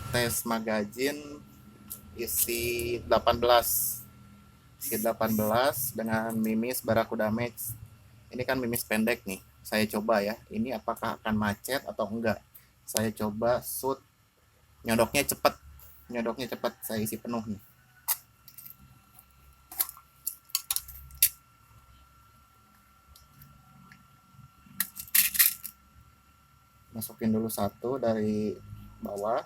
tes magazine isi 18 dengan mimis Barakuda Max. Ini kan mimis pendek nih, saya coba ya, ini apakah akan macet atau enggak. Saya coba shoot, nyodoknya cepat, saya isi penuh nih. Masukin dulu satu dari bawah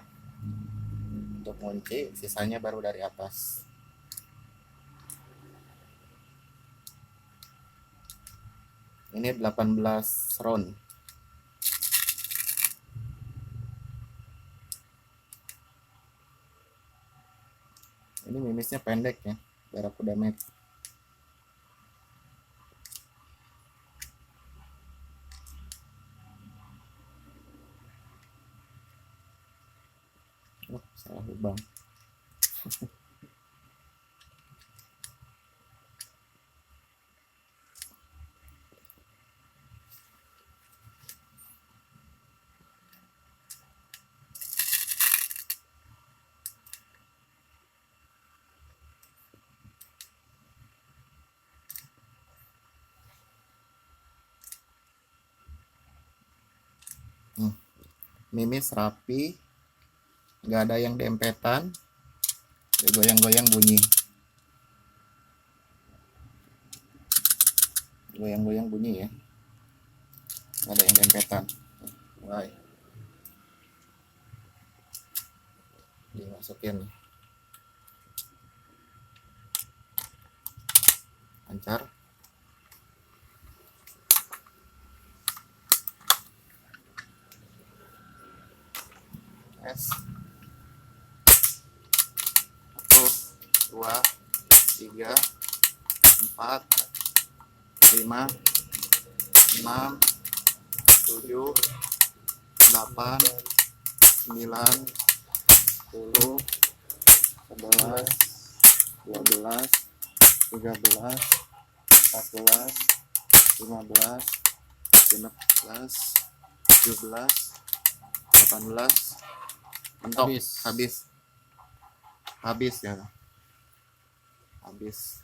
untuk kunci, sisanya baru dari atas. Ini 18 round. Ini mimisnya pendek ya, Barakuda Max. Oh, salah lubang. Mimis rapi, nggak ada yang dempetan, goyang-goyang bunyi, ya, nggak ada yang dempetan. Wah, dimasukin, lancar. S 1, 2, 3, 4, 5, 6, 7, 8, 9, 10, 11, 12, 13, 14, 15, 16, 17, 18. Mentok. Habis ya, habis.